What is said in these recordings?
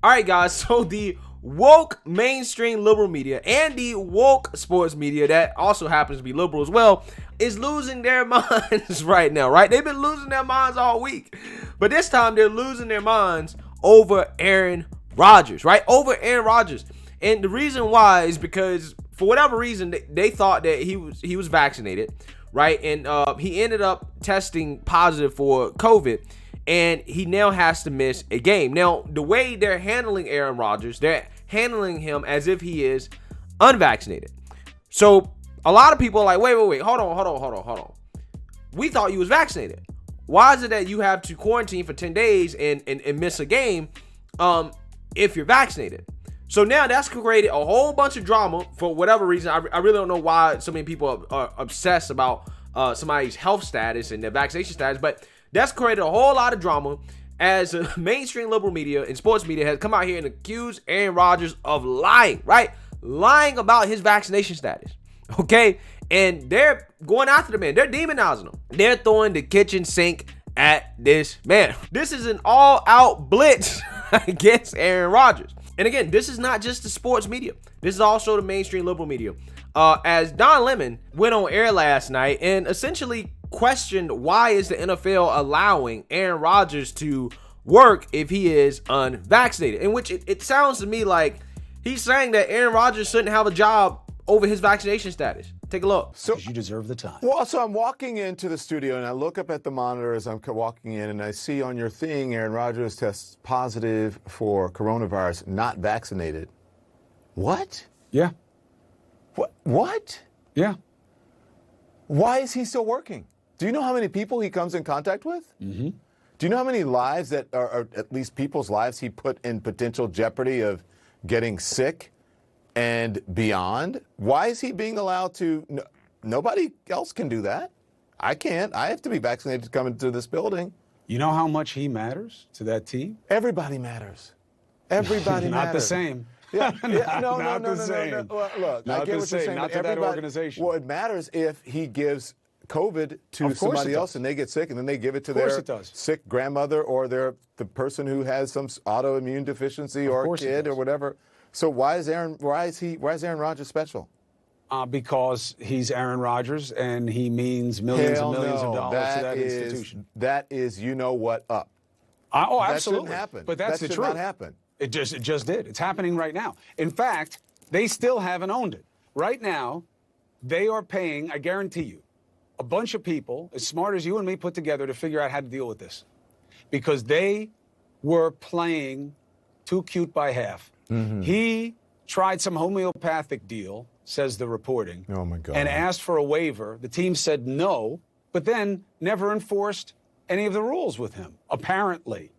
All right, guys. So the woke mainstream liberal media and the woke sports media that also happens to be liberal as well is losing their minds right now, right? They've been losing their minds all week, but this time they're losing their minds over Aaron Rodgers, right? Over Aaron Rodgers. And the reason why is because for whatever reason they thought that he was vaccinated, right? And he ended up testing positive for COVID, and he now has to miss a game. Now, the way they're handling Aaron Rodgers, they're handling him as if he is unvaccinated. So a lot of people are like, wait, hold on. We thought you was vaccinated. Why is it that you have to quarantine for 10 days and miss a game if you're vaccinated? So now that's created a whole bunch of drama for whatever reason. I really don't know why so many people are obsessed about somebody's health status and their vaccination status, but that's created a whole lot of drama as mainstream liberal media and sports media has come out here and accused Aaron Rodgers of lying, right? Lying about his vaccination status, okay? And they're going after the man. They're demonizing him. They're throwing the kitchen sink at this man. This is an all-out blitz against Aaron Rodgers. And again, this is not just the sports media. This is also the mainstream liberal media. As Don Lemon went on air last night and essentially questioned why is the NFL allowing Aaron Rodgers to work if he is unvaccinated, in which it sounds to me like he's saying that Aaron Rodgers shouldn't have a job over his vaccination status. Take a look. So you deserve the time. Well, so I'm walking into the studio and I look up at the monitor as I'm walking in and I see on your thing Aaron Rodgers tests positive for coronavirus, not vaccinated. What? Yeah. What? Yeah. Why is he still working? Do you know how many people he comes in contact with? Mm-hmm. Do you know how many lives that are at least people's lives he put in potential jeopardy of getting sick and beyond? Why is he being allowed to? Nobody else can do that. I can't. I have to be vaccinated to come into this building. You know how much he matters to that team? Everybody matters. Everybody Not matters. the same. Yeah, Not no. the same. Well, look, Not I get the what you're same. saying. Not But to that organization. Well, it matters if he gives COVID to Of course somebody it does. else and they get sick and then they give it to Of course their it does. sick grandmother or the person who has some autoimmune deficiency or a course it kid or does. whatever. So why is Aaron Rodgers special? Because he's Aaron Rodgers and he means millions and millions of dollars to that institution. That is, you know what, up. Oh, That absolutely. shouldn't happen. But that's that the should truth. not happen. It just did. It's happening right now. In fact, they still haven't owned it. Right now, they are paying, I guarantee you, a bunch of people as smart as you and me put together to figure out how to deal with this. Because they were playing too cute by half. Mm-hmm. He tried some homeopathic deal, says the reporting. Oh, my God. And asked for a waiver. The team said no, but then never enforced any of the rules with him, apparently.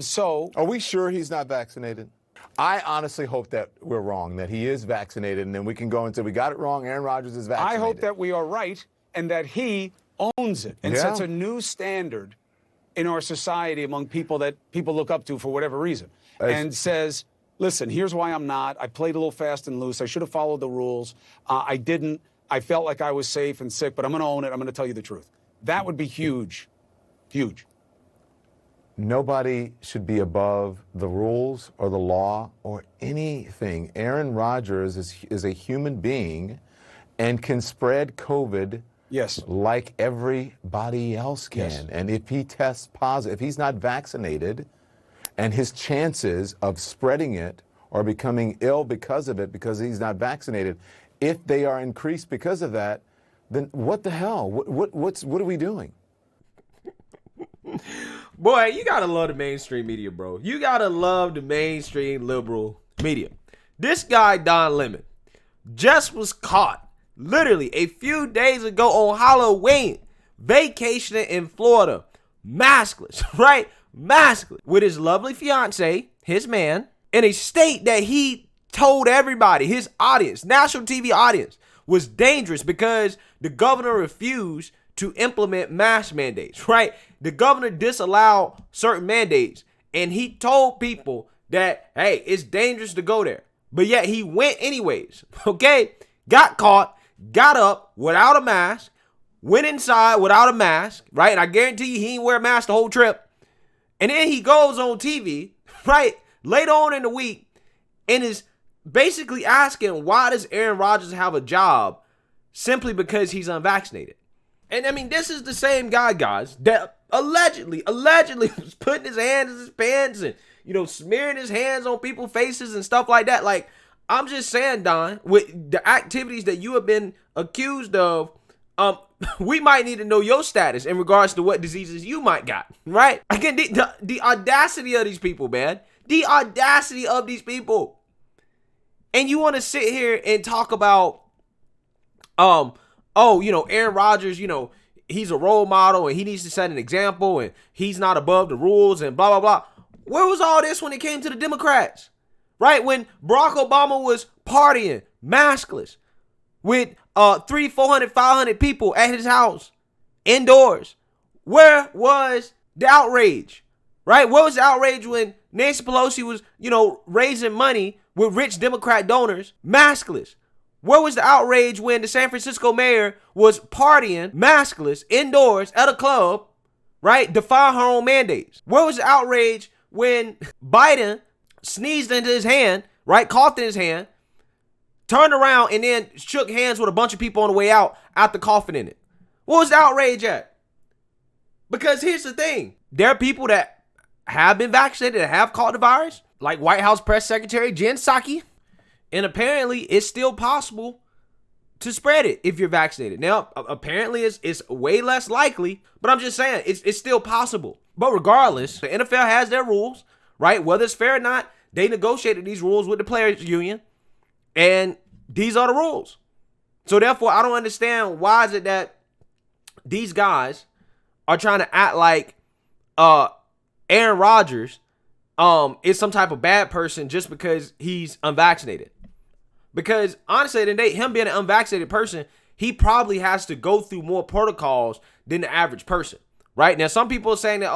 So are we sure he's not vaccinated? I honestly hope that we're wrong, that he is vaccinated, and then we can go and say we got it wrong, Aaron Rodgers is vaccinated. I hope that we are right and that he owns it and sets a new standard in our society among people that people look up to for whatever reason and says, listen, here's why I'm not. I played a little fast and loose. I should have followed the rules. I didn't. I felt like I was safe and sick, but I'm going to own it. I'm going to tell you the truth. That would be huge. Huge. Nobody should be above the rules or the law or anything. Aaron Rodgers is a human being and can spread COVID like everybody else can. Yes. And if he tests positive, if he's not vaccinated, and his chances of spreading it or becoming ill because of it, because he's not vaccinated, if they are increased because of that, then what the hell? What are we doing? Boy, you gotta love the mainstream media, bro. You gotta love the mainstream liberal media. This guy, Don Lemon, just was caught literally a few days ago on Halloween, vacationing in Florida, maskless, right? Maskless, with his lovely fiance, his man, in a state that he told everybody, his audience, national TV audience, was dangerous because the governor refused to implement mask mandates, right? The governor disallowed certain mandates, and he told people that, hey, it's dangerous to go there. But yet he went anyways, okay? Got caught, got up without a mask, went inside without a mask, right? And I guarantee you he didn't wear a mask the whole trip. And then he goes on TV, right, later on in the week and is basically asking, why does Aaron Rodgers have a job simply because he's unvaccinated? And I mean, this is the same guy, guys, that allegedly was putting his hands in his pants and, smearing his hands on people's faces and stuff like that. Like, I'm just saying, Don, with the activities that you have been accused of, we might need to know your status in regards to what diseases you might got, right? Again, the audacity of these people, man. The audacity of these people. And you want to sit here and talk about, Aaron Rodgers, he's a role model and he needs to set an example and he's not above the rules and blah, blah, blah. Where was all this when it came to the Democrats? Right? When Barack Obama was partying, maskless, with 300, 400, 500 people at his house, indoors. Where was the outrage? Right? Where was the outrage when Nancy Pelosi was, raising money with rich Democrat donors, maskless? Where was the outrage when the San Francisco mayor was partying, maskless, indoors at a club, right, defying her own mandates? Where was the outrage when Biden sneezed into his hand, right, coughed in his hand, turned around and then shook hands with a bunch of people on the way out after coughing in it? What was the outrage at? Because here's the thing. There are people that have been vaccinated that have caught the virus, like White House Press Secretary Jen Psaki. And apparently, it's still possible to spread it if you're vaccinated. Now, apparently, it's way less likely, but I'm just saying, it's still possible. But regardless, the NFL has their rules, right? Whether it's fair or not, they negotiated these rules with the players' union, and these are the rules. So therefore, I don't understand why is it that these guys are trying to act like Aaron Rodgers is some type of bad person just because he's unvaccinated. Because honestly, him being an unvaccinated person, he probably has to go through more protocols than the average person, right? Now, some people are saying that,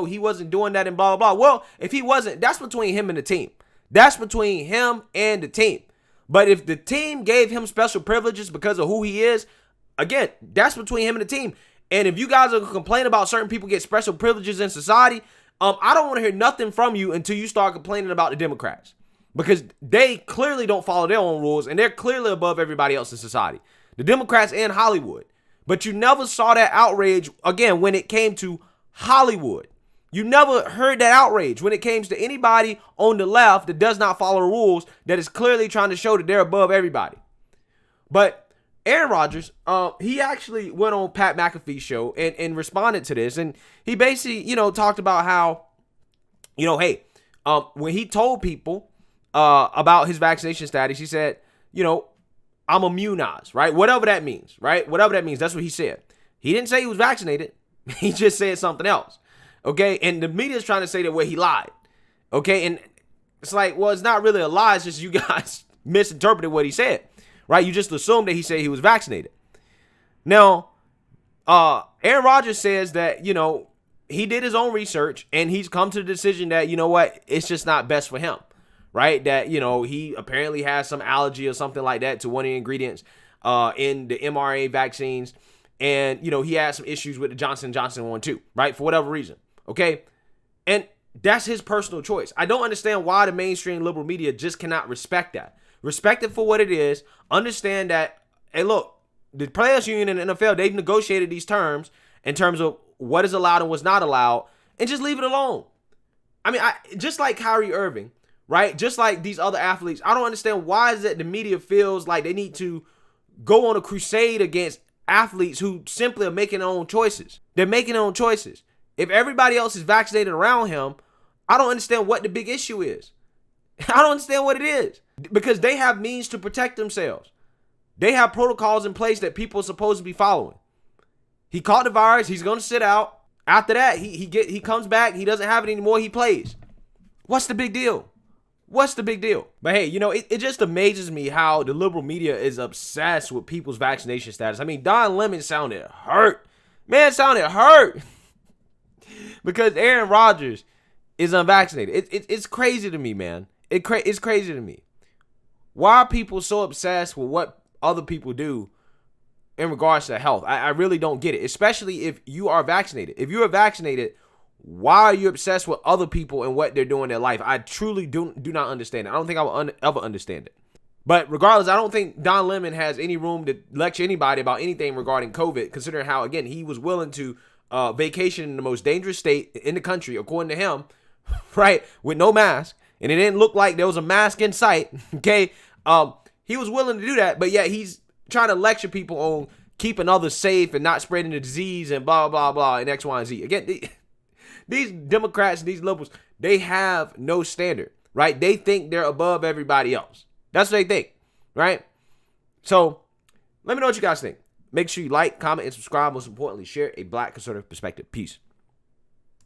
he wasn't doing that and blah, blah, blah. Well, if he wasn't, that's between him and the team. That's between him and the team. But if the team gave him special privileges because of who he is, again, that's between him and the team. And if you guys are complaining about certain people get special privileges in society, I don't want to hear nothing from you until you start complaining about the Democrats. Because they clearly don't follow their own rules, and they're clearly above everybody else in society. The Democrats and Hollywood. But you never saw that outrage, again, when it came to Hollywood. You never heard that outrage when it came to anybody on the left that does not follow the rules, that is clearly trying to show that they're above everybody. But Aaron Rodgers, he actually went on Pat McAfee's show and responded to this. And he basically, talked about how, when he told people about his vaccination status, he said, I'm immunized, right? Whatever that means, right? Whatever that means, that's what he said. He didn't say he was vaccinated. He just said something else, okay? And the media is trying to say that, he lied, okay? And it's like, well, it's not really a lie. It's just you guys misinterpreted what he said, right? You just assumed that he said he was vaccinated. Now, Aaron Rodgers says that, he did his own research and he's come to the decision that, it's just not best for him. Right, that, he apparently has some allergy or something like that to one of the ingredients in the mRNA vaccines. And, he had some issues with the Johnson & Johnson one too, right, for whatever reason, okay? And that's his personal choice. I don't understand why the mainstream liberal media just cannot respect that. Respect it for what it is. Understand that, hey, look, the players union and the NFL, they've negotiated these terms in terms of what is allowed and what's not allowed, and just leave it alone. I mean, just like Kyrie Irving, right? Just like these other athletes, I don't understand why is it the media feels like they need to go on a crusade against athletes who simply are making their own choices. They're making their own choices. If everybody else is vaccinated around him, I don't understand what the big issue is. I don't understand what it is. Because they have means to protect themselves. They have protocols in place that people are supposed to be following. He caught the virus. He's going to sit out. After that, he comes back. He doesn't have it anymore. He plays. What's the big deal? What's the big deal? But hey, it just amazes me how the liberal media is obsessed with people's vaccination status. I mean, Don Lemon sounded hurt. Man, sounded hurt. Because Aaron Rodgers is unvaccinated. It's crazy to me, man. It's crazy to me. Why are people so obsessed with what other people do in regards to health? I really don't get it. Especially if you are vaccinated. If you are vaccinated, Why are you obsessed with other people and what they're doing in their life? I truly do not understand it. I don't think I will ever understand it. But regardless, I don't think Don Lemon has any room to lecture anybody about anything regarding COVID, considering how, again, he was willing to vacation in the most dangerous state in the country, according to him, right, with no mask. And it didn't look like there was a mask in sight, okay? He was willing to do that, but yet he's trying to lecture people on keeping others safe and not spreading the disease and blah, blah, blah, and X, Y, and Z. Again, these Democrats, these liberals, they have no standard, right? They think they're above everybody else. That's what they think, right? So let me know what you guys think. Make sure you like, comment, and subscribe. Most importantly, share a Black conservative perspective. Peace.